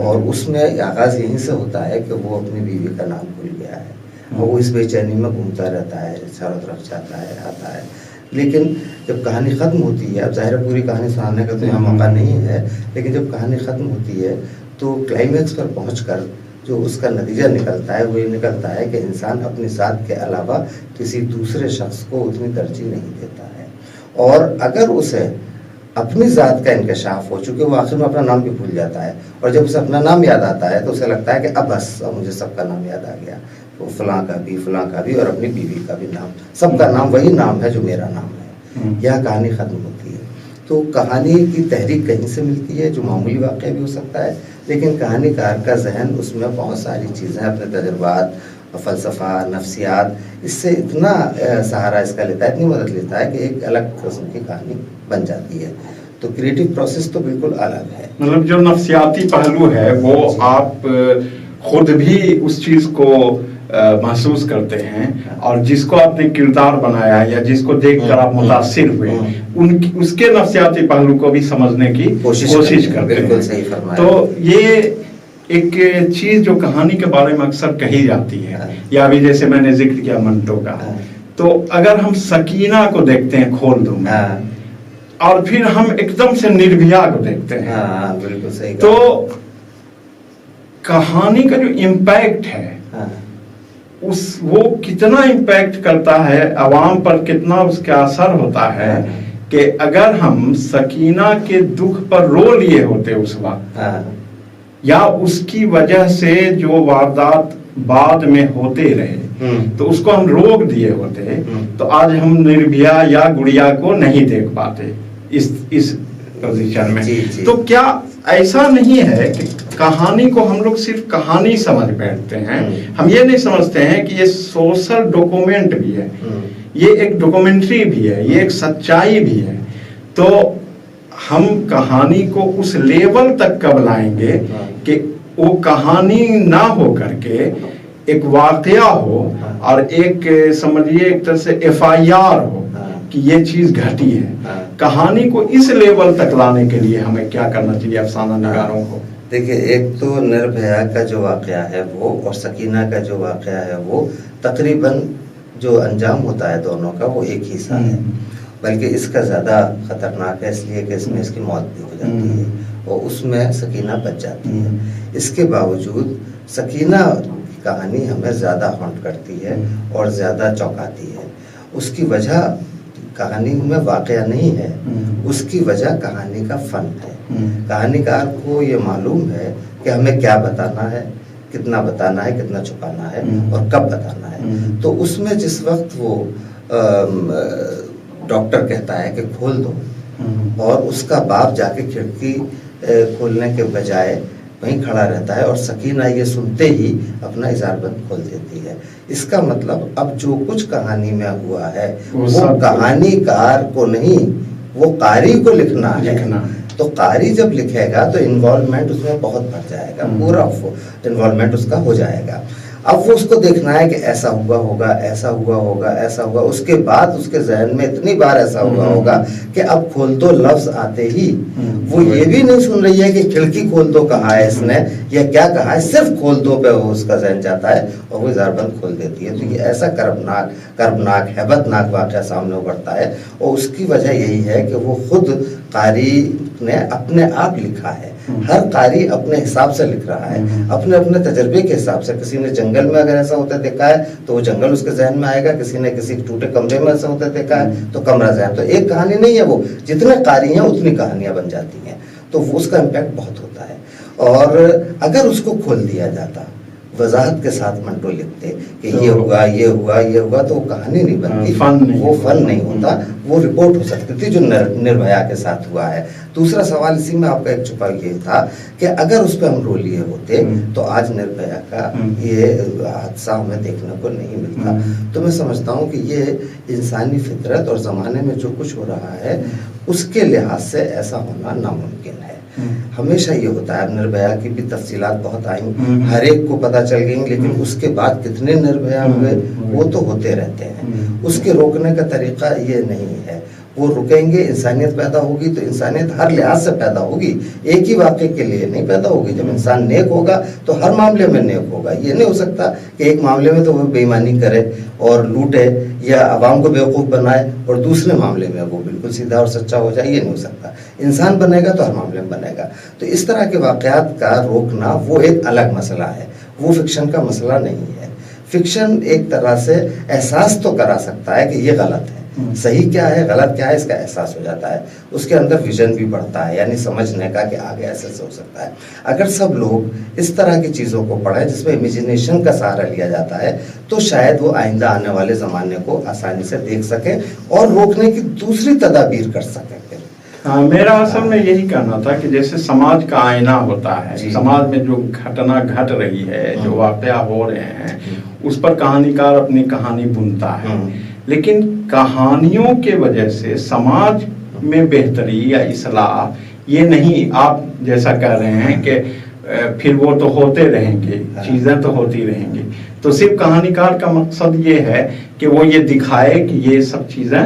اور اس میں آغاز یہیں سے ہوتا ہے کہ وہ اپنی بیوی کا نام بھول گیا ہے اور وہ اس بے چینی میں گھومتا رہتا ہے، چاروں طرف جاتا ہے آتا ہے. لیکن جب کہانی ختم ہوتی ہے، اب ظاہر پوری کہانی سنانے کا تو یہاں موقع نہیں ہے، لیکن جب کہانی ختم ہوتی ہے تو کلائمیکس پر پہنچ کر جو اس کا نتیجہ نکلتا ہے وہ یہ نکلتا ہے کہ انسان اپنی ذات کے علاوہ کسی دوسرے شخص کو اتنی ترجیح نہیں دیتا ہے. اور اگر اسے اپنی ذات کا انکشاف ہو، چونکہ وہ آخر میں اپنا نام بھی بھول جاتا ہے، اور جب اسے اپنا نام یاد آتا ہے تو اسے لگتا ہے کہ اب بس اب مجھے سب کا نام یاد آ گیا، وہ فلاں کا بھی اور اپنی بیوی کا بھی نام، سب کا نام وہی نام ہے جو میرا نام ہے. یہاں کہانی ختم ہوتی ہے. تو کہانی کی تحریک کہیں سے ملتی ہے جو معمولی واقعہ بھی ہو سکتا ہے، لیکن کہانی کار کا ذہن اس میں بہت ساری چیزیں، اپنے تجربات، فلسفہ، نفسیات، اس سے اتنا سہارا اس کا لیتا ہے، اتنی مدد لیتا ہے کہ ایک الگ قسم کی کہانی بن جاتی ہے. تو کریٹو پروسیس تو بالکل الگ ہے. مطلب جو نفسیاتی پہلو ہے وہ آپ خود بھی اس چیز کو محسوس کرتے ہیں، اور جس کو آپ نے کردار بنایا یا جس کو دیکھ کر آپ متاثر ہوئے اس کے نفسیاتی پہلو کو بھی سمجھنے کی کوشش کرتے ہیں. بالکل صحیح فرمایا. تو یہ ایک چیز جو کہانی کے بارے میں اکثر کہی جاتی ہے، یا ابھی جیسے میں نے ذکر کیا منٹو کا، تو اگر ہم سکینہ کو دیکھتے ہیں کھول دو میں، اور پھر ہم ایک دم سے نربھیا کو دیکھتے ہیں، بالکل صحیح. تو کہانی کا جو امپیکٹ ہے وہ کتنا امپیکٹ کرتا ہے عوام پر، کتنا اس کا اثر ہوتا ہے کہ اگر ہم سکینہ کے دکھ پر رو لیے ہوتے اس وقت، یا اس کی وجہ سے جو واردات بعد میں ہوتے رہے تو اس کو ہم روک دیے ہوتے، تو آج ہم نربھیا یا گڑیا کو نہیں دیکھ پاتے اس پوزیشن میں. تو کیا ایسا نہیں ہے کہ کہانی کو ہم لوگ صرف کہانی سمجھ بیٹھتے ہیں، ہم یہ نہیں سمجھتے ہیں کہ یہ سوشل ڈاکومنٹ بھی ہے، یہ ایک ڈاکومنٹری بھی ہے، یہ ایک سچائی بھی ہے. تو ہم کہانی کو اس لیول تک کب لائیں گے کہ وہ کہانی نہ ہو کر کے ایک واقعہ ہو، اور ایک سمجھیے ایک طرح سے FIR ہو کہ یہ چیز گھٹی ہے. کہانی کو اس لیول تک لانے کے لیے ہمیں کیا کرنا چاہیے افسانہ نگاروں کو؟ دیکھیے، ایک تو نربھیا کا جو واقعہ ہے وہ اور سکینہ کا جو واقعہ ہے وہ تقریباً جو انجام ہوتا ہے دونوں کا وہ ایک ہی سا ہے، بلکہ اس کا زیادہ خطرناک ہے اس لیے کہ اس میں اس کی موت بھی ہو جاتی ہے اور اس میں سکینہ بچ جاتی ہے. اس کے باوجود سکینہ کی کہانی ہمیں زیادہ ہانٹ کرتی ہے اور زیادہ چونکاتی ہے. اس کی وجہ کہانی میں واقعہ نہیں ہے، اس کی وجہ کہانی کا فن ہے. کہانی کار کو یہ معلوم ہے کہ ہمیں کیا بتانا ہے، کتنا بتانا ہے، کتنا چھپانا ہے اور کب بتانا ہے. تو اس میں جس وقت وہ ڈاکٹر کہتا ہے کہ کھول دو، اور اس کا باپ جا کے کھڑکی کھولنے کے بجائے وہیں کھڑا رہتا ہے، اور سکینہ یہ سنتے ہی اپنا اظہار بند کھول دیتی ہے. اس کا مطلب اب جو کچھ کہانی میں ہوا ہے وہ کہانی کار کو نہیں، وہ قاری کو لکھنا ہے. تو قاری جب لکھے گا تو انوالومنٹ اس میں بہت بڑھ جائے گا، پورا انوالومنٹ اس کا ہو جائے گا. اب وہ اس کو دیکھنا ہے کہ ایسا ہوا ہوگا، ایسا ہوا ہوگا، ایسا ہوا. اس کے بعد اس کے ذہن میں اتنی بار ایسا ہوا ہوگا کہ اب کھول دو لفظ آتے ہی وہ یہ بھی نہیں سن رہی ہے کہ کھڑکی کھول دو کہا ہے اس نے یا کیا کہا ہے، صرف کھول دو پہ وہ اس کا ذہن جاتا ہے اور وہ اظہار بند کھول دیتی ہے. تو یہ ایسا کربناک ہیبت ناک واقعہ سامنے ابھرتا ہے، اور اس کی وجہ یہی ہے کہ وہ خود قاری نے اپنے آپ لکھا ہے. ہر قاری اپنے حساب سے لکھ رہا ہے، اپنے اپنے تجربے کے حساب سے. کسی نے جنگل میں اگر ایسا ہوتا دیکھا ہے تو وہ جنگل اس کے ذہن میں آئے گا، کسی نے کسی ٹوٹے کمرے میں ایسا ہوتا دیکھا ہے تو کمرہ ذہن. تو ایک کہانی نہیں ہے، وہ جتنے قاری ہیں اتنی کہانیاں بن جاتی ہیں. تو اس کا امپیکٹ بہت ہوتا ہے. اور اگر اس کو کھول دیا جاتا، وضاحت کے ساتھ منٹو لکھتے کہ یہ ہوا یہ ہوا یہ ہوا، تو وہ کہانی نہیں بنتی، وہ فن نہیں ہوتا، وہ رپورٹ ہو سکتی تھی جو نربھیا کے ساتھ ہوا ہے. دوسرا سوال اسی میں آپ کا ایک چھپا یہ تھا کہ اگر اس پہ ہم رو لیے ہوتے تو آج نربھیا کا یہ حادثہ ہمیں دیکھنے کو نہیں ملتا. تو میں سمجھتا ہوں کہ یہ انسانی فطرت اور زمانے میں جو کچھ ہو رہا ہے اس کے لحاظ سے ایسا ہونا ناممکن ہے. ہمیشہ یہ ہوتا ہے. اب نربھیا کی بھی تفصیلات بہت آئیں، ہر ایک کو پتہ چل گئی، لیکن اس کے بعد کتنے نربھیا ہوئے وہ تو ہوتے رہتے ہیں. اس کے روکنے کا طریقہ یہ نہیں ہے. وہ رکیں گے، انسانیت پیدا ہوگی، تو انسانیت ہر لحاظ سے پیدا ہوگی، ایک ہی واقعے کے لیے نہیں پیدا ہوگی. جب انسان نیک ہوگا تو ہر معاملے میں نیک ہوگا. یہ نہیں ہو سکتا کہ ایک معاملے میں تو وہ بے ایمانی کرے اور لوٹے یا عوام کو بیوقوف بنائے اور دوسرے معاملے میں وہ بالکل سیدھا اور سچا ہو جائے. یہ نہیں ہو سکتا. انسان بنے گا تو ہر معاملے میں بنے گا. تو اس طرح کے واقعات کا روکنا وہ ایک الگ مسئلہ ہے، وہ فکشن کا مسئلہ نہیں ہے. فکشن ایک طرح سے احساس تو کرا سکتا ہے کہ یہ غلط ہے، صحیح کیا ہے غلط کیا ہے اس کا احساس ہو جاتا ہے، اس کے اندر ویژن بھی بڑھتا ہے، یعنی سمجھنے کا کہ آگے ایسے ہو سکتا ہے. اگر سب لوگ اس طرح کی چیزوں کو پڑھیں جس میں امیجنیشن کا سہارا لیا جاتا ہے تو شاید وہ آئندہ آنے والے زمانے کو آسانی سے دیکھ سکیں اور روکنے کی دوسری تدابیر کر سکیں. میرا اصل میں یہی کہنا تھا کہ جیسے سماج کا آئینہ ہوتا ہے، سماج میں جو گھٹنا گھٹ رہی ہے، جو واقعہ ہو رہے ہیں، اس پر کہانیکار اپنی کہانی بنتا ہے، لیکن کہانیوں کے وجہ سے سماج میں بہتری یا اصلاح یہ نہیں. آپ جیسا کہہ رہے ہیں کہ پھر وہ تو ہوتے رہیں گے، چیزیں تو ہوتی رہیں گی، تو صرف کہانیکار کا مقصد یہ ہے کہ وہ یہ دکھائے کہ یہ سب چیزیں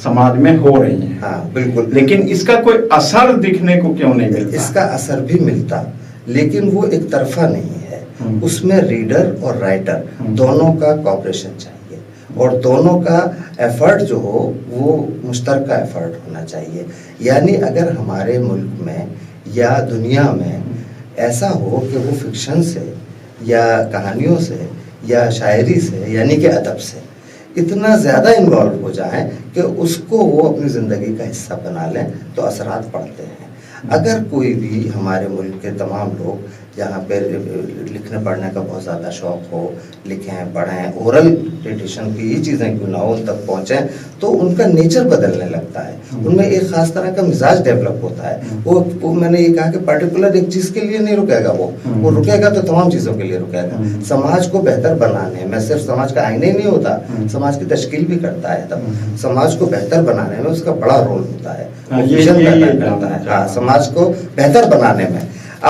سماج میں ہو رہی ہیں. ہاں بالکل. لیکن اس کا کوئی اثر دکھنے کو کیوں نہیں ملتا؟ اس کا اثر بھی ملتا لیکن وہ ایک طرفہ نہیں ہے. اس میں ریڈر اور رائٹر دونوں کا کوآپریشن چاہیے اور دونوں کا ایفرٹ جو ہو وہ مشترکہ ایفرٹ ہونا چاہیے. یعنی اگر ہمارے ملک میں یا دنیا میں ایسا ہو کہ وہ فکشن سے یا کہانیوں سے یا شاعری سے یعنی کہ ادب سے اتنا زیادہ انوالو ہو جائیں کہ اس کو وہ اپنی زندگی کا حصہ بنا لیں تو اثرات پڑتے ہیں. اگر کوئی بھی ہمارے ملک کے تمام لوگ جہاں پہ لکھنے پڑھنے کا بہت زیادہ شوق ہو، لکھیں پڑھیں، اورل ٹریڈیشن کی یہ چیزیں کیوں نہ ہو ان تک پہنچیں تو ان کا نیچر بدلنے لگتا ہے، ان میں ایک خاص طرح کا مزاج ڈیولپ ہوتا ہے. وہ میں نے یہ کہا کہ پرٹیکولر ایک چیز کے لیے نہیں رکے گا، وہ رکے گا تو تمام چیزوں کے لیے رکے گا. سماج کو بہتر بنانے میں صرف سماج کا آئینہ ہی نہیں ہوتا، سماج کی تشکیل بھی کرتا ہے. تب سماج کو بہتر بنانے میں اس کا بڑا رول ہوتا ہے، ہاں سماج کو بہتر بنانے میں.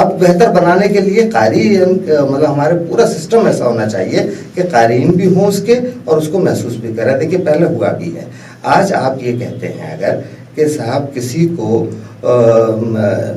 اب بہتر بنانے کے لیے قاری مطلب ہمارے پورا سسٹم ایسا ہونا چاہیے کہ قارئین بھی ہوں اس کے اور اس کو محسوس بھی کریں. دیکھیے پہلے ہوا بھی ہے. آج آپ یہ کہتے ہیں اگر کہ صاحب کسی کو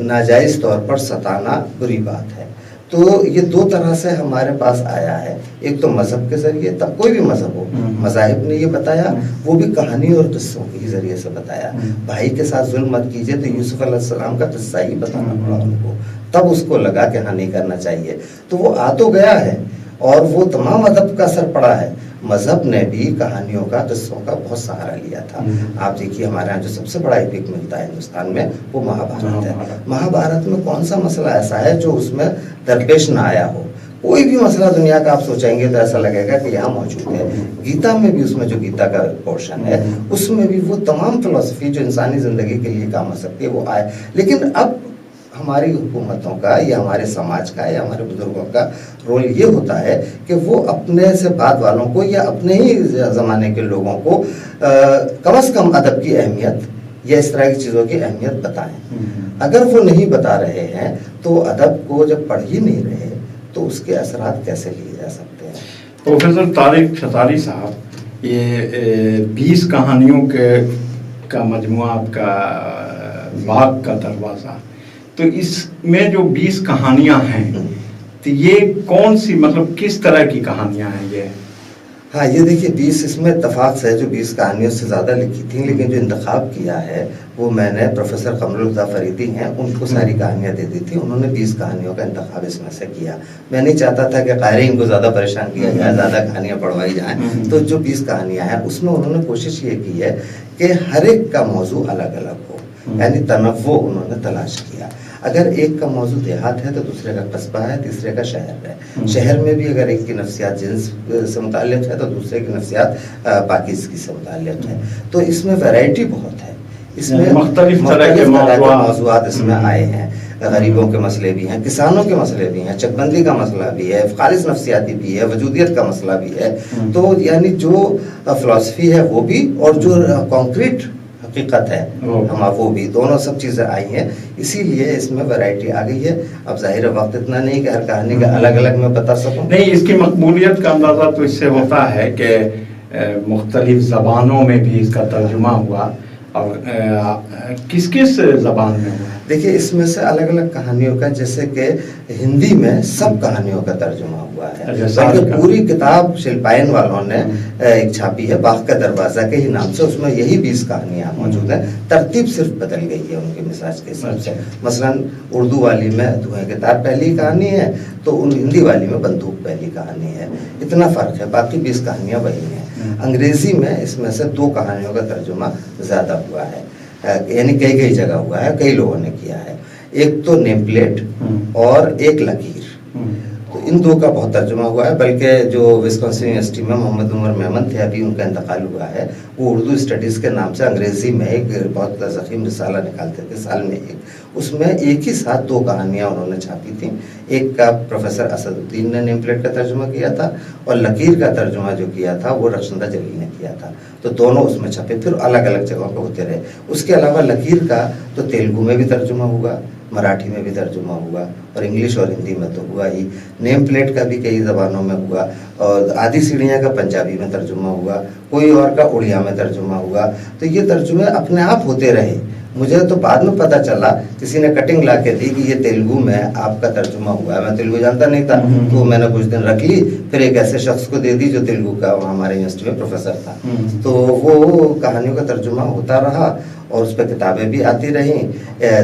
ناجائز طور پر ستانا بری بات ہے تو یہ دو طرح سے ہمارے پاس آیا ہے. ایک تو مذہب کے ذریعے، تب کوئی بھی مذہب ہو، مذاہب نے یہ بتایا، وہ بھی کہانی اور قصوں کے ذریعے سے بتایا. بھائی کے ساتھ ظلم مت کیجیے تو یوسف علیہ السلام کا قصہ ہی بتانا پڑا ان کو، تب اس کو لگا کہ ہاں نہیں کرنا چاہیے. تو وہ آ تو گیا ہے اور وہ تمام ادب کا اثر پڑا ہے. مذہب نے بھی کہانیوں کا قصوں کا بہت سہارا لیا تھا. آپ دیکھیے ہمارے یہاں جو سب سے بڑا ایپک ملتا ہے ہندوستان میں وہ مہابھارت ہے. مہابھارت میں کون سا مسئلہ ایسا ہے جو اس میں درپیش نہ آیا ہو؟ کوئی بھی مسئلہ دنیا کا آپ سوچیں گے تو ایسا لگے گا کہ یہاں موجود ہے. گیتا میں بھی اس میں جو گیتا کا پورشن ہے اس میں بھی وہ تمام فلسفی جو انسانی زندگی کے لیے کام آ سکتی ہے وہ آئے. لیکن اب ہماری حکومتوں کا یا ہمارے سماج کا یا ہمارے بزرگوں کا رول یہ ہوتا ہے کہ وہ اپنے سے بعد والوں کو یا اپنے ہی زمانے کے لوگوں کو کم از کم ادب کی اہمیت یا اس طرح کی چیزوں کی اہمیت بتائیں. اگر وہ نہیں بتا رہے ہیں تو ادب کو جب پڑھ ہی نہیں رہے تو اس کے اثرات کیسے لیے جا سکتے ہیں؟ پروفیسر طارق شتاری صاحب، یہ 20 کہانیوں کا مجموعہ آپ کا باغ کا دروازہ، تو اس میں جو 20 کہانیاں ہیں تو یہ کون سی مطلب کس طرح کی کہانیاں ہیں یہ؟ ہاں یہ دیکھیے 20 اس میں اتفاق سے جو 20 کہانیوں سے زیادہ لکھی تھیں، لیکن جو انتخاب کیا ہے وہ میں نے پروفیسر قمر الہدیٰ فریدی ہیں ان کو ساری کہانیاں دے دی تھی. انہوں نے 20 کہانیوں کا انتخاب اس میں سے کیا. میں نہیں چاہتا تھا کہ قارئین کو زیادہ پریشان کیا جائے، زیادہ کہانیاں پڑھوائی جائیں. تو جو 20 کہانیاں ہیں اس میں انہوں نے کوشش یہ کی ہے کہ ہر ایک کا موضوع الگ الگ ہو، یعنی تنوع انہوں نے تلاش کیا. اگر ایک کا موضوع دیہات ہے تو دوسرے کا قصبہ ہے، تیسرے کا شہر ہے. شہر میں بھی اگر ایک کی نفسیات جنس سے متعلق ہے تو دوسرے کی نفسیات پاکیزگی سے متعلق ہے. تو اس میں ویرائٹی بہت ہے، اس میں مختلف طرح کے موضوعات اس میں آئے ہیں. غریبوں کے مسئلے بھی ہیں، کسانوں کے مسئلے بھی ہیں، چک بندی کا مسئلہ بھی ہے، خالص نفسیاتی بھی ہے، وجودیت کا مسئلہ بھی ہے. تو یعنی جو فلسفی ہے وہ بھی اور جو کانکریٹ حقیقت ہے وہ بھی، دونوں سب چیزیں آئی ہیں. اسی لیے اس میں ویرائٹی آ گئی ہے. اب ظاہر وقت اتنا نہیں کہ ہر کہانی کا الگ الگ میں بتا سکوں. نہیں، اس کی مقبولیت کا اندازہ تو اس سے ہوتا ہے کہ مختلف زبانوں میں بھی اس کا ترجمہ ہوا اور کس کس زبان میں ہوا ہے؟ دیکھیے اس میں سے الگ الگ کہانیوں کا، جیسے کہ ہندی میں سب کہانیوں کا ترجمہ ہوا ہے، بلکہ پوری کتاب شلپائن والوں نے ایک چھاپی ہے باغ کا دروازہ کے ہی نام سے، اس میں یہی 20 کہانیاں موجود ہیں، ترتیب صرف بدل گئی ہے ان کے مزاج کے حساب سے۔ مثلا اردو والی میں دھوئیں کے تار پہلی کہانی ہے، تو ہندی والی میں بندوق پہلی کہانی ہے، اتنا فرق ہے، باقی 20 کہانیاں وہی ہیں۔ انگریزی میں اس میں سے 2 کہانیوں کا ترجمہ زیادہ ہوا ہے، یعنی کئی جگہ ہوا ہے، کئی لوگوں نے کیا ہے، ایک تو نیم پلیٹ اور ایک لکیر، تو ان 2 کا بہت ترجمہ ہوا ہے، بلکہ جو وسکونسن یونیورسٹی میں محمد عمر میمن تھے، ابھی ان کا انتقال ہوا ہے، وہ اردو اسٹڈیز کے نام سے انگریزی میں ایک بہت ضخیم رسالہ نکالتے تھے سال میں ایک، اس میں ایک ہی ساتھ 2 کہانیاں انہوں نے چھاپی تھیں، ایک کا پروفیسر اسد الدین نے نیم پلیٹ کا ترجمہ کیا تھا، اور لکیر کا ترجمہ جو کیا تھا وہ رخشندہ جلیل نے کیا تھا، تو دونوں اس میں چھپے، پھر الگ الگ جگہوں پہ ہوتے رہے۔ اس کے علاوہ لکیر کا تو تیلگو میں بھی ترجمہ ہوا، مراٹھی میں بھی ترجمہ ہوا، اور انگلش اور ہندی میں تو ہوا ہی، نیم پلیٹ کا بھی کئی زبانوں میں ہوا، اور آدھی سیڑھیاں کا پنجابی میں ترجمہ ہوا، کوئی اور کا اڑیا میں ترجمہ ہوا، تو یہ ترجمے اپنے آپ ہوتے رہے۔ مجھے تو بعد میں پتا چلا، کسی نے کٹنگ لا کے دی کہ یہ تیلگو میں آپ کا ترجمہ ہوا ہے، میں تیلگو جانتا نہیں تھا، تو میں نے کچھ دن رکھ لی، پھر ایک ایسے شخص کو دے دی جو تیلگو کا وہاں ہمارے یونیورسٹی میں پروفیسر تھا، تو وہ کہانیوں کا ترجمہ ہوتا رہا، اور اس پہ کتابیں بھی آتی رہیں،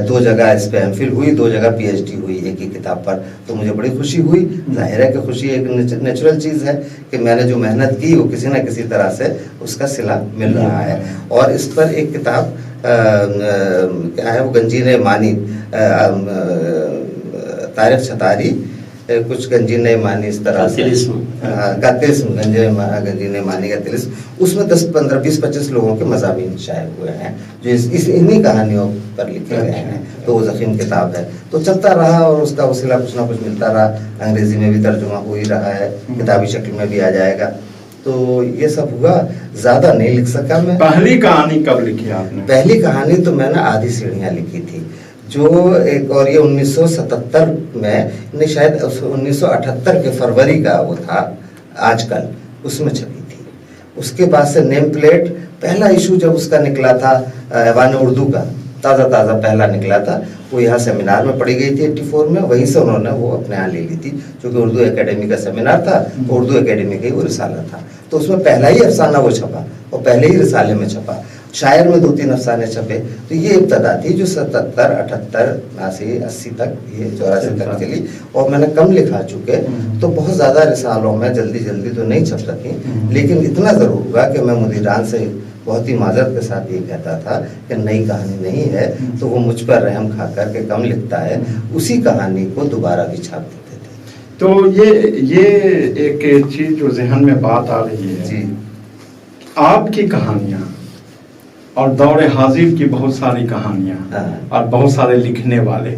2 جگہ اس پہ ایم فل ہوئی، 2 جگہ پی ایچ ڈی ہوئی ایک ہی کتاب پر، تو مجھے بڑی خوشی ہوئی، ظاہر ہے کہ خوشی ایک نیچرل چیز ہے کہ میں نے جو محنت کی وہ کسی نہ کسی طرح سے اس کا صلہ مل رہا ہے۔ اور اس پر ایک کتاب کیا ہے وہ گنجینہ مانی، طارق چھتاری کچھ گنجینہ مانی اس طرح سے کا تلسم، گنجینہ مانی کا تلسم، اس میں 10 15 20 25 لوگوں کے مضامین شائع ہوئے ہیں جو انہی کہانیوں پر لکھے گئے ہیں، تو وہ ضخیم کتاب ہے، تو چلتا رہا، اور اس کا وسیلہ کچھ نہ کچھ ملتا رہا، انگریزی میں بھی ترجمہ ہو ہی رہا ہے، کتابی شکل میں بھی آ جائے گا، تو یہ سب ہوا، زیادہ نہیں لکھ سکا میں۔ پہلی کہانی کب لکھی آپ نے؟ پہلی کہانی تو میں نے آدھی سیڑھیاں لکھی تھی، جو ایک، اور یہ 1977 میں، شاید 1978 کے فروری کا وہ تھا آج کل، اس میں چھپی تھی۔ اس کے بعد سے نیم پلیٹ، پہلا ایشو جب اس کا نکلا تھا ایوان اردو کا، تازہ پہلا نکلا تھا، وہ یہاں سیمینار میں پڑھی گئی تھی 84 میں، وہیں سے انہوں نے وہ اپنے یہاں لے لی تھی، چونکہ اردو اکیڈمی کا سیمینار تھا، اردو اکیڈمی کا ہی وہ رسالہ تھا، تو اس میں پہلا ہی افسانہ وہ چھپا، اور پہلے ہی رسالے میں چھپا، شاعر میں 2-3 افسانے چھپے، تو یہ ابتدا تھی جو 77 78 79 80 تک، یہ 84 تک چلی، اور میں نے کم لکھا چکے، تو بہت زیادہ رسالوں میں جلدی تو نہیں چھپ سکی، لیکن اتنا ضرور ہوا کہ میں مدیران سے بہت ہی معذرت کے ساتھ یہ کہتا تھا کہ نئی کہانی نہیں ہے، تو وہ مجھ پر رحم کھا کر کے کم لکھتا ہے، اسی کہانی کو دوبارہ بھی چھاپ دیتے تھے۔ تو یہ ایک چیز جو ذہن میں بات آ رہی ہے، جی، آپ کی کہانیاں اور دور حاضر کی بہت ساری کہانیاں اور بہت سارے لکھنے والے،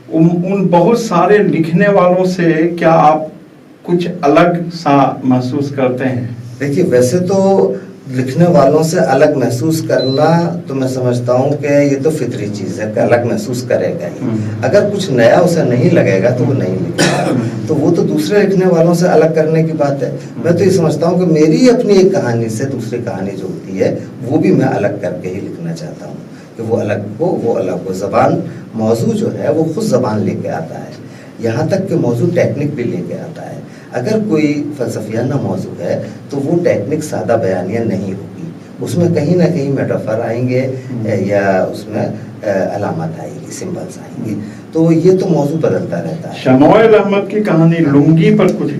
ان بہت سارے لکھنے والوں سے کیا آپ کچھ الگ سا محسوس کرتے ہیں؟ دیکھیے ویسے تو لکھنے والوں سے الگ محسوس کرنا تو میں سمجھتا ہوں کہ یہ تو فطری چیز ہے کہ الگ محسوس کرے گا ہی، اگر کچھ نیا اسے نہیں لگے گا تو وہ نہیں لکھے گا، تو وہ تو دوسرے لکھنے والوں سے الگ کرنے کی بات ہے۔ میں تو یہ سمجھتا ہوں کہ میری اپنی ایک کہانی سے دوسری کہانی جو ہوتی ہے وہ بھی میں الگ کر کے ہی لکھنا چاہتا ہوں، کہ وہ الگ ہو، زبان، موضوع جو ہے وہ خود زبان لے کے آتا ہے، یہاں تک کہ موضوع ٹیکنک بھی لے کے آتا ہے۔ اگر کوئی فلسفیانہ موضوع ہے تو وہ ٹیکنک سادہ بیانیہ نہیں ہوگی، اس میں کہیں نہ کہیں میٹافر آئیں گے، یا اس میں علامات آئیں گی، سمبلز آئیں گی، تو یہ تو موضوع بدلتا رہتا ہے۔ شمائل احمد کی کہانی لنگی پر کچھ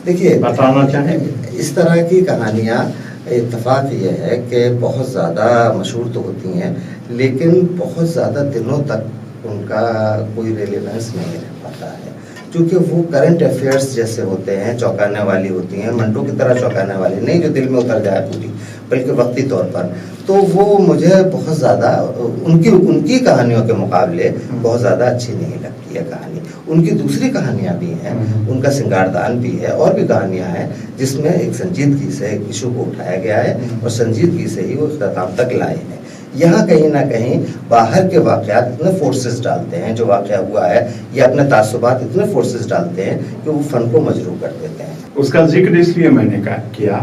دیکھیے بتانا چاہیں گے؟ اس طرح کی کہانیاں، اتفاق یہ ہے کہ بہت زیادہ مشہور تو ہوتی ہیں، لیکن بہت زیادہ دنوں تک ان کا کوئی ریلیونس نہیں رہ پاتا ہے، کیونکہ وہ کرنٹ افیئرس جیسے ہوتے ہیں، چونکانے والی ہوتی ہیں، منٹو کی طرح چونکانے والی نہیں جو دل میں اتر جائے پوری، بلکہ وقتی طور پر، تو وہ مجھے بہت زیادہ ان کی کہانیوں کے مقابلے بہت زیادہ اچھی نہیں لگتی ہے کہانی۔ ان کی دوسری کہانیاں بھی ہیں، ان کا سنگاردان بھی ہے، اور بھی کہانیاں ہیں جس میں ایک سنجیدگی سے ایک ایشو کو اٹھایا گیا ہے، اور سنجیدگی سے ہی وہ اختتام تک لائے ہیں۔ یہاں کہیں نہ کہیں باہر کے واقعات اتنے فورسز ڈالتے ہیں، جو واقعہ ہوا ہے، یا اپنے تعصبات اتنے فورسز ڈالتے ہیں کہ وہ فن کو مجروح کر دیتے ہیں۔ اس کا ذکر اس لیے میں نے کیا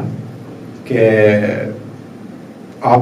کہ آپ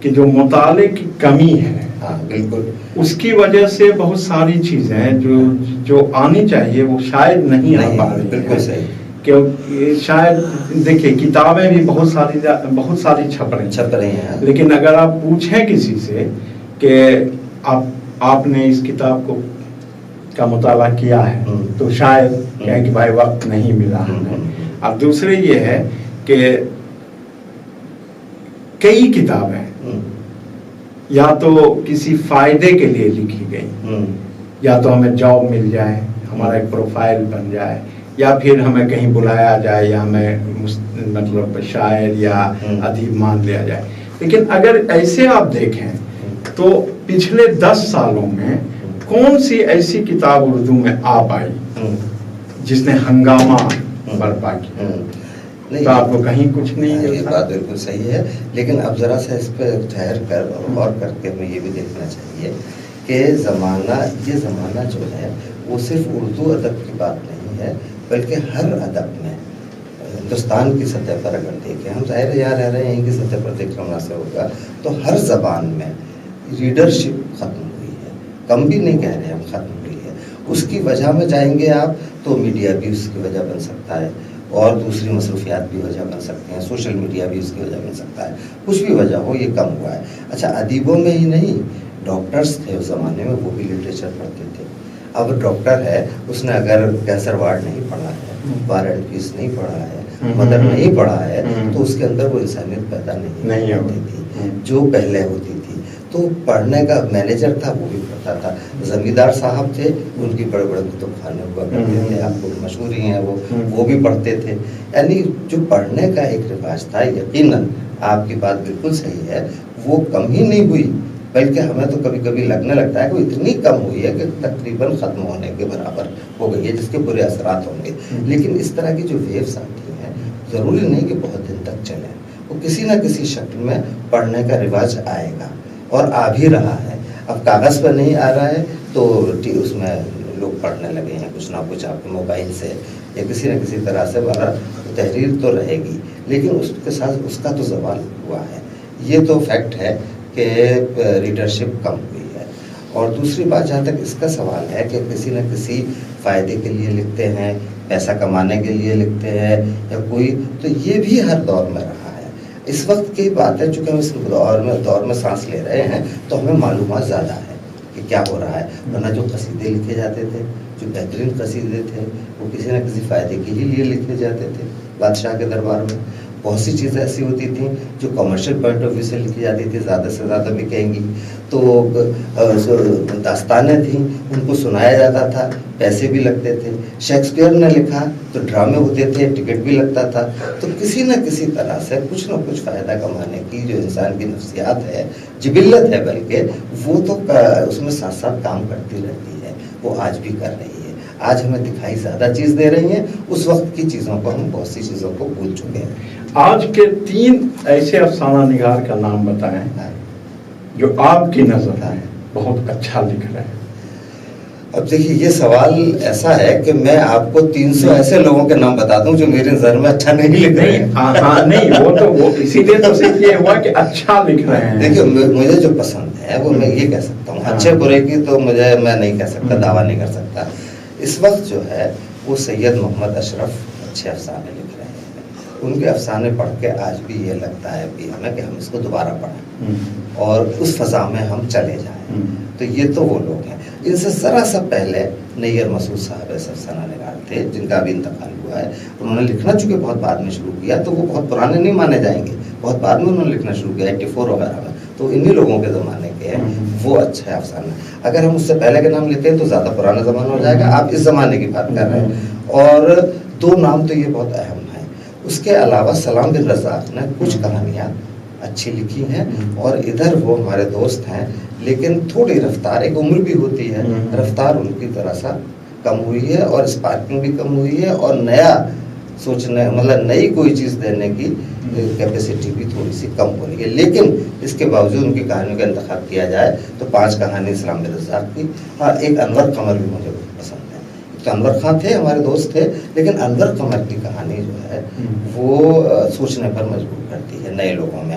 کہ جو مطالعے کی کمی ہے، ہاں بالکل، اس کی وجہ سے بہت ساری چیزیں جو آنی چاہیے وہ شاید نہیں آ پا رہی ہیں. بالکل صحیح. کہ شاید دیکھیں کتابیں بھی بہت ساری چھپ رہی ہیں، لیکن اگر آپ پوچھیں کسی سے کہ آپ نے اس کتاب کا مطالعہ کیا ہے تو شاید کہیں کہ بھائی وقت نہیں ملا ہمیں. اب دوسرے یہ ہے کہ کئی کتابیں یا تو کسی فائدے کے لیے لکھی گئی، یا تو ہمیں جاب مل جائے، ہمارا ایک پروفائل بن جائے، یا پھر ہمیں کہیں بلایا جائے، یا ہمیں مطلب شاعر یا ادیب مان لیا جائے. لیکن اگر ایسے آپ دیکھیں تو پچھلے 10 سالوں میں کون سی ایسی کتاب اردو میں آ پائی جس نے ہنگامہ برپا کیا؟ تو آپ کو کہیں کچھ نہیں. یہ بات بالکل صحیح ہے، لیکن اب ذرا سا اس پہ ٹھہر کر اور غور کر کے ہمیں یہ بھی دیکھنا چاہیے کہ یہ زمانہ جو ہے وہ صرف اردو ادب کی بات نہیں ہے، بلکہ ہر ادب میں ہندوستان کی سطح پر اگر دیکھیں، ہم ظاہر یہاں رہ رہے ہیں، یہیں کی سطح پر دیکھنا مناسب ہوگا، تو ہر زبان میں ریڈرشپ ختم ہوئی ہے. کم بھی نہیں کہہ رہے ہم، ختم ہوئی ہے. اس کی وجہ میں جائیں گے آپ تو میڈیا بھی اس کی وجہ بن سکتا ہے، اور دوسری مصروفیات بھی وجہ بن سکتے ہیں، سوشل میڈیا بھی اس کی وجہ بن سکتا ہے. کچھ بھی وجہ ہو یہ کم ہوا ہے. اچھا، ادیبوں میں ہی نہیں، ڈاکٹرز تھے اس زمانے میں، وہ بھی لٹریچر پڑھتے تھے. اب ڈاکٹر ہے، اس نے اگر کینسر وارڈ نہیں پڑھا ہے، وار اینڈ پیس نہیں پڑھا ہے، مدر نہیں پڑھا ہے، تو اس کے اندر وہ انسانیت پیدا نہیں ہوتی تھی جو پہلے ہوتی تھی. تو پڑھنے کا مینیجر تھا وہ بھی پڑھتا تھا. زمیندار صاحب تھے، ان کی بڑے بڑے کتب خانے ہوا کرتے تھے، آپ کو مشہور ہی ہیں وہ بھی پڑھتے تھے. یعنی جو پڑھنے کا ایک رواج تھا، یقیناً آپ کی بات بالکل صحیح ہے، وہ کم ہی نہیں ہوئی، بلکہ ہمیں تو کبھی کبھی لگنے لگتا ہے کہ وہ اتنی کم ہوئی ہے کہ تقریباً ختم ہونے کے برابر ہو گئی ہے، جس کے برے اثرات ہوں گے. لیکن اس طرح کی جو ویوز آتی ہیں، ضروری نہیں کہ بہت دن تک چلیں، وہ کسی نہ کسی شکل میں پڑھنے کا رواج آئے گا، اور آ بھی رہا ہے. اب کاغذ پر نہیں آ رہا ہے تو اس میں لوگ پڑھنے لگے ہیں کچھ نہ کچھ آپ کے موبائل سے یا کسی نہ کسی طرح سے. والا تحریر تو رہے گی، لیکن اس کے ساتھ اس کا تو زوال ہوا ہے. یہ تو فیکٹ ہے کہ ریڈرشپ کم ہوئی ہے. اور دوسری بات، جہاں تک اس کا سوال ہے کہ کسی نہ کسی فائدے کے لیے لکھتے ہیں، پیسہ کمانے کے لیے لکھتے ہیں یا کوئی، تو یہ بھی ہر دور میں رہا ہے. اس وقت کی بات ہے، چونکہ ہم اس دور میں سانس لے رہے ہیں تو ہمیں معلومات زیادہ ہے کہ کیا ہو رہا ہے. ورنہ جو قصیدے لکھے جاتے تھے، جو بہترین قصیدے تھے، وہ کسی نہ کسی فائدے کے ہی لیے لکھے جاتے تھے. بادشاہ کے دربار میں بہت سی چیزیں ایسی ہوتی تھیں جو کمرشل پوائنٹ آف ویو سے لکھی جاتی تھی، زیادہ سے زیادہ بھی کہیں گی تو داستانیں تھیں، ان کو سنایا جاتا تھا، پیسے بھی لگتے تھے. شیکسپیئر نے لکھا تو ڈرامے ہوتے تھے، ٹکٹ بھی لگتا تھا. تو کسی نہ کسی طرح سے کچھ نہ کچھ فائدہ کمانے کی جو انسان کی نفسیات ہے، جبلت ہے، بلکہ وہ تو اس میں ساتھ ساتھ کام کرتی رہتی ہے. وہ آج بھی کر رہی ہے. آج ہمیں دکھائی زیادہ چیز دے رہی ہیں، اس وقت کی چیزوں کو ہم بہت سی چیزوں کو بھول چکے ہیں. آج کے 3 ایسے افسانہ نگار کا نام بتائیں جو آپ کی نظر میں بہت اچھا لکھ رہے ہیں. اب دیکھیے، یہ سوال ایسا ہے کہ میں آپ کو 300 ایسے لوگوں کے نام بتا دوں جو میری نظر میں اچھا نہیں لکھ رہے ہیں. ہاں نہیں، وہ اسی لیے تو صرف یہ ہوا کہ اچھا لکھ رہے ہیں. دیکھیے، مجھے جو پسند ہے وہ میں یہ کہہ سکتا ہوں، اچھے برے کی تو میں نہیں کہہ سکتا، دعویٰ نہیں کر سکتا. اس وقت جو ہے وہ سید محمد اشرف اچھے افسانے لکھ رہے ہیں. ان کے افسانے پڑھ کے آج بھی یہ لگتا ہے کہ ہمیں کہ ہم اس کو دوبارہ پڑھیں اور اس فضا میں ہم چلے جائیں. تو یہ تو وہ لوگ ہیں. ان سے ذرا سا پہلے نیر مسعود صاحب ایسے افسانہ نگار تھے جن کا بھی انتقال ہوا ہے. انہوں نے لکھنا چونکہ بہت بعد میں شروع کیا، تو وہ بہت پرانے نہیں مانے جائیں گے، بہت بعد میں انہوں نے لکھنا شروع کیا 84 وغیرہ میں. تو انہی لوگوں کے زمانے کے ہیں، وہ اچھا ہے افسانہ. اگر ہم اس سے پہلے کے نام لیتے ہیں تو زیادہ پرانا زمانہ ہو جائے گا. آپ اس زمانے کی بات کر رہے ہیں. اور 2 نام تو یہ بہت اہم ہیں. اس کے علاوہ سلام بن رزاق نے کچھ کہانیاں اچھی لکھی ہیں، اور ادھر وہ ہمارے دوست ہیں، لیکن تھوڑی رفتار، ایک عمر بھی ہوتی ہے، رفتار ان کی طرح سا کم ہوئی ہے، اور اسپارکنگ بھی کم ہوئی ہے، اور نیا سوچنے مطلب نئی کوئی چیز دینے کی کیپیسٹی بھی تھوڑی سی کم ہو رہی ہے. لیکن اس کے باوجود ان کی کہانیوں کا انتخاب کیا جائے تو 5 کہانی سلام بن رزاق کی، اور ایک انور قمر بھی مجھے پسند ہے. تو انور خان تھے، ہمارے دوست تھے، لیکن انور قمر کی کہانی جو ہے وہ سوچنے پر مجبور کرتی ہے نئے لوگوں میں.